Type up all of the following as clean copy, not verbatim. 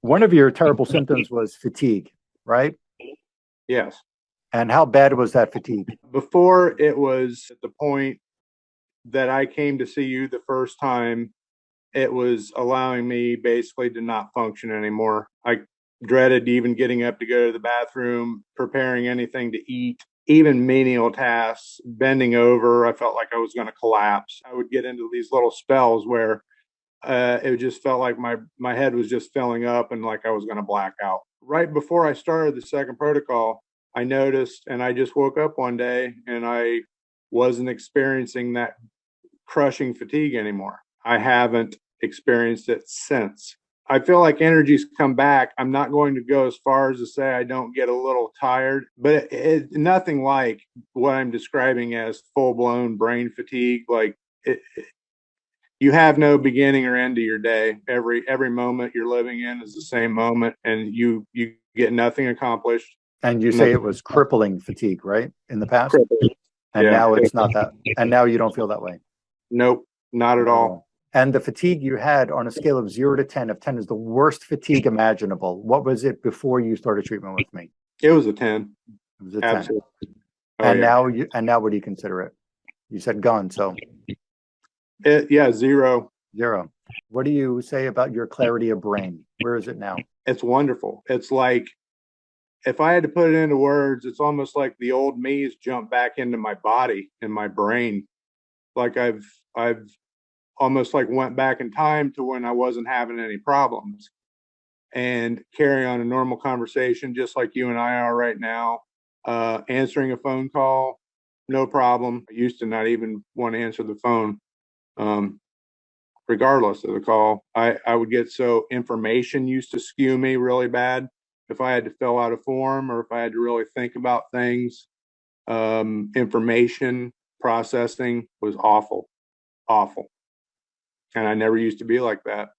One of your terrible symptoms was fatigue, right? Yes. And how bad was that fatigue? Before it was at the point that I came to see you the first time, it was allowing me basically to not function anymore. I dreaded even getting up to go to the bathroom, preparing anything to eat, even menial tasks, bending over. I felt like I was going to collapse. I would get into these little spells where it just felt like my head was just filling up and like I was going to black out. Right before I started the second protocol, I noticed, and I just woke up one day and I wasn't experiencing that crushing fatigue anymore. I haven't experienced it since. I feel like energy's come back. I'm not going to go as far as to say I don't get a little tired, but nothing like what I'm describing as full-blown brain fatigue. Like you have no beginning or end to your day. Every moment you're living in is the same moment, and you get nothing accomplished. And you say it was crippling fatigue, right? In the past? Crippling. And Yeah. now it's not that. And now you don't feel that way. Nope, not at all. And the fatigue you had on a scale of 0 to 10, if 10 is the worst fatigue imaginable, what was it before you started treatment with me? It was a 10. It was a 10. Absolutely. And now what do you consider it? You said gone, so Yeah, 0. 0. What do you say about your clarity of brain? Where is it now? It's wonderful. It's like, if I had to put it into words, it's almost like the old me's jumped back into my body and my brain. Like I've almost like went back in time to when I wasn't having any problems and carry on a normal conversation just like you and I are right now. Answering a phone call, no problem. I used to not even want to answer the phone. Regardless of the call, I would get so information used to skew me really bad. If I had to fill out a form or if I had to really think about things, information processing was awful. And I never used to be like that.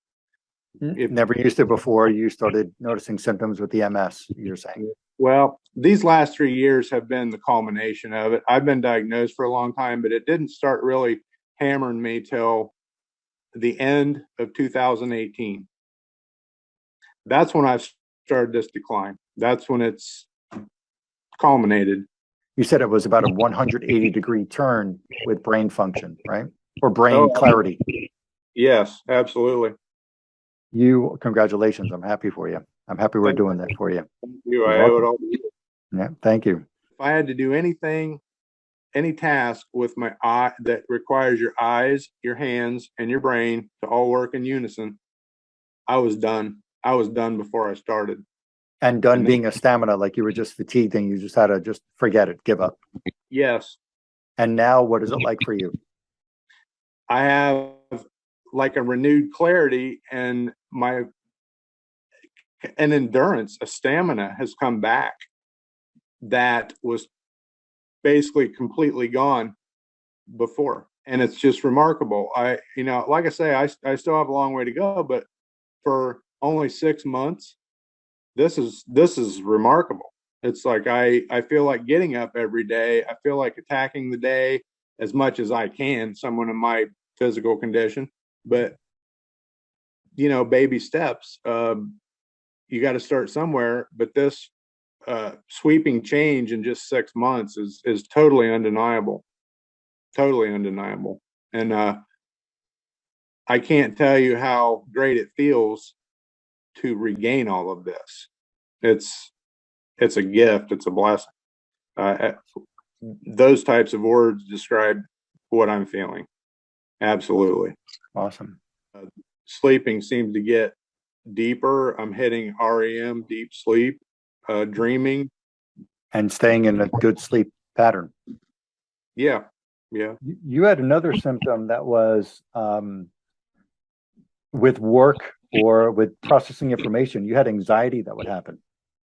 Never used to before you started noticing symptoms with the MS, you're saying? Well, these last 3 years have been the culmination of it. I've been diagnosed for a long time, but it didn't start really hammering me till the end of 2018. That's when I started this decline. That's when it's culminated. You said it was about a 180-degree turn with brain function, right? Or brain clarity. Yes, absolutely. Congratulations. I'm happy for you. I'm happy we're doing that for you. Thank you. I owe it all to you. Yeah, thank you. If I had to do anything, any task with my eye that requires your eyes, your hands, and your brain to all work in unison, I was done. I was done before I started. And done being a stamina, like you were just fatigued and you just had to just forget it, give up. Yes. And now what is it like for you? I have like a renewed clarity and an endurance, a stamina has come back that was basically completely gone before. And it's just remarkable. Like I say, I still have a long way to go, but for only 6 months, this is remarkable. It's like I feel like getting up every day. I feel like attacking the day as much as I can, someone in my physical condition. But baby steps. You got to start somewhere. But this sweeping change in just 6 months is totally undeniable. Totally undeniable. And I can't tell you how great it feels to regain all of this. It's a gift. It's a blessing. Those types of words describe what I'm feeling. Absolutely. Awesome. Sleeping seems to get deeper. I'm hitting REM, deep sleep, dreaming. And staying in a good sleep pattern. Yeah. Yeah. You had another symptom that was with work or with processing information. You had anxiety that would happen.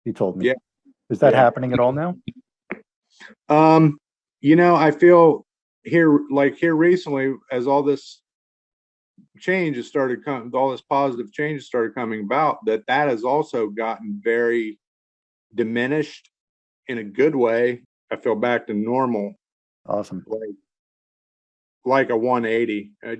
You told me. Yeah. Is that happening at all now? I feel here recently, as all this change has started coming, all this positive change started coming about, that has also gotten very diminished in a good way. I feel back to normal. Awesome. Like a 180. I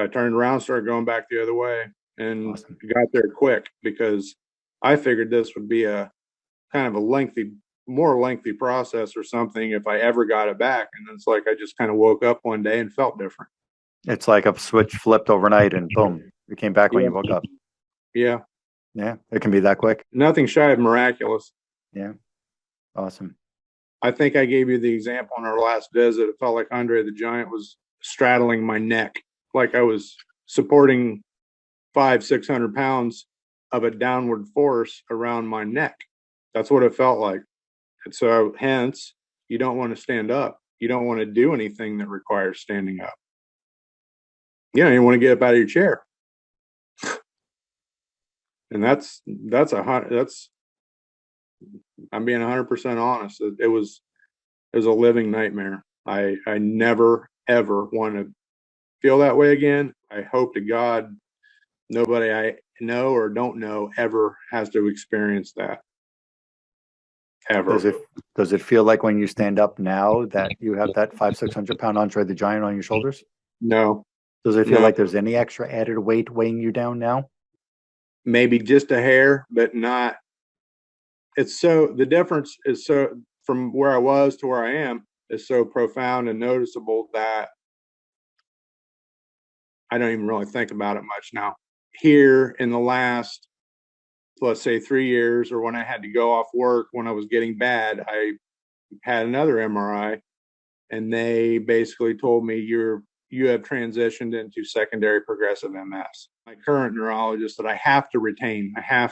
turned around, started going back the other way. and Awesome. got there quick because I figured this would be a kind of a more lengthy process or something if I ever got it back. And it's like I just kind of woke up one day and felt different. It's like a switch flipped overnight and boom, you came back when Yeah. you woke up. Yeah. Yeah, it can be that quick. Nothing shy of miraculous. Yeah, awesome. I think I gave you the example on our last visit. It felt like Andre the Giant was straddling my neck, like I was supporting 500-600 pounds of a downward force around my neck. That's what it felt like. And so, hence, you don't want to stand up. You don't want to do anything that requires standing up. You want to get up out of your chair. And I'm being 100% honest. It was a living nightmare. I never ever want to feel that way again. I hope to God nobody I know or don't know ever has to experience that. Ever. Does it feel like when you stand up now that you have that 500-600 pound Andre the Giant on your shoulders? No. Does it feel No. like there's any extra added weight weighing you down now? Maybe just a hair, but not. The difference is so from where I was to where I am is so profound and noticeable that I don't even really think about it much now. Here in the last, let's say 3 years, or when I had to go off work when I was getting bad, I had another MRI and they basically told me you have transitioned into secondary progressive MS. My current neurologist that I have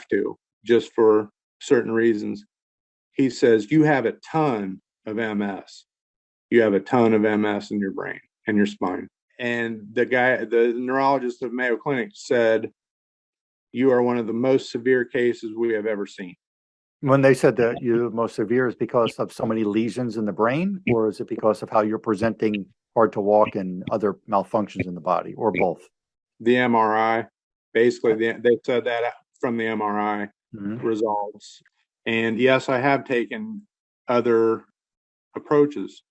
to just for certain reasons, he says you have a ton of MS. You have a ton of MS in your brain and your spine. And the neurologist of Mayo Clinic said, you are one of the most severe cases we have ever seen. When they said that you're most severe is because of so many lesions in the brain, or is it because of how you're presenting hard to walk and other malfunctions in the body, or both? The MRI, basically, they said that from the MRI results. And yes, I have taken other approaches.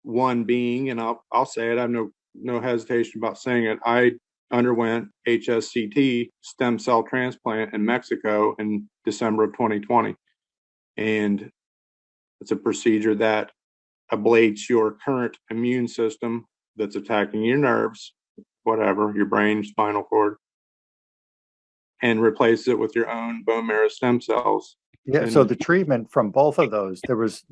One being, and I'll say it, I have no hesitation about saying it. I underwent HSCT stem cell transplant in Mexico in December of 2020. And it's a procedure that ablates your current immune system that's attacking your nerves, whatever, your brain, spinal cord, and replaces it with your own bone marrow stem cells. Yeah. So the treatment from both of those, there was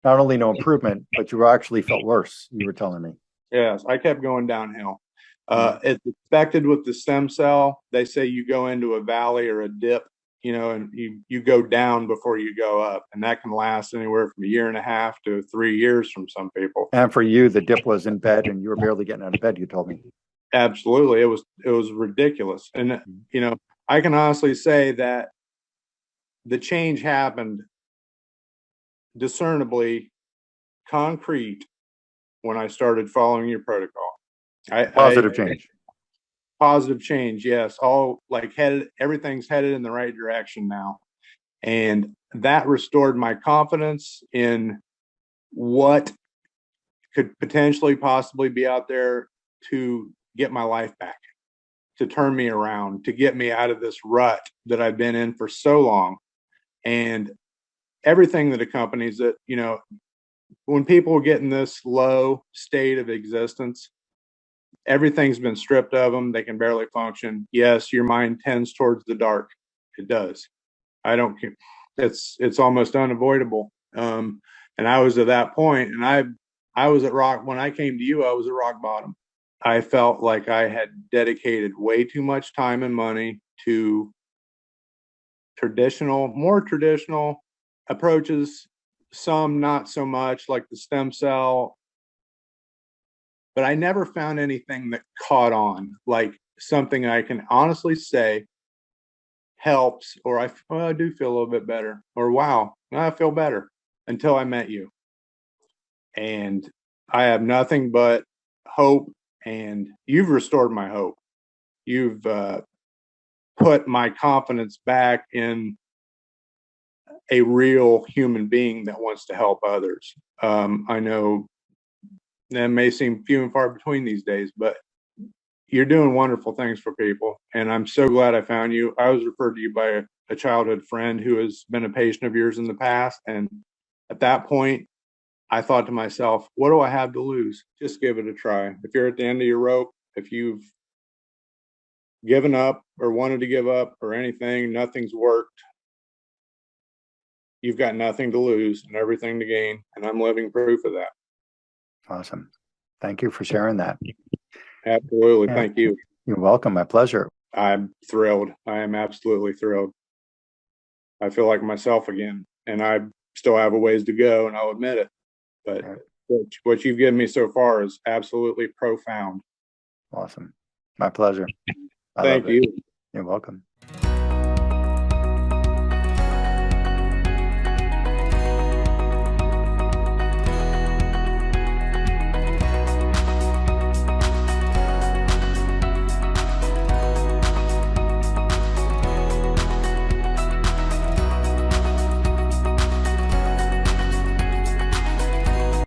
not only no improvement, but you actually felt worse. You were telling me. Yes, I kept going downhill. It's expected with the stem cell. They say you go into a valley or a dip, and you go down before you go up, and that can last anywhere from 1.5 years to 3 years from some people. And for you, the dip was in bed, and you were barely getting out of bed. You told me. Absolutely, it was ridiculous, and I can honestly say that the change happened discernibly concrete when I started following your protocol. Positive change. Positive change, yes. All everything's headed in the right direction now. And that restored my confidence in what could potentially possibly be out there to get my life back, to turn me around, to get me out of this rut that I've been in for so long. And everything that accompanies it, when people get in this low state of existence, everything's been stripped of them. They can barely function. Yes, your mind tends towards the dark. It does. I don't care. It's almost unavoidable. And I was at that point, and I was at rock when I came to you. I was at rock bottom. I felt like I had dedicated way too much time and money to more traditional approaches. Some not so much, like the stem cell. But I never found anything that caught on, like something I can honestly say helps, or I do feel a little bit better, or wow, I feel better, until I met you. And I have nothing but hope, and you've restored my hope. You've put my confidence back in a real human being that wants to help others. I know that may seem few and far between these days, but you're doing wonderful things for people. And I'm so glad I found you. I was referred to you by a childhood friend who has been a patient of yours in the past. And at that point, I thought to myself, what do I have to lose? Just give it a try. If you're at the end of your rope, if you've given up or wanted to give up or anything, nothing's worked, you've got nothing to lose and everything to gain. And I'm living proof of that. Awesome. Thank you for sharing that. Absolutely. Yeah. Thank you. You're welcome. My pleasure. I'm thrilled. I am absolutely thrilled. I feel like myself again, and I still have a ways to go, and I'll admit it. But what you've given me so far is absolutely profound. Awesome. My pleasure. Thank you. You're welcome.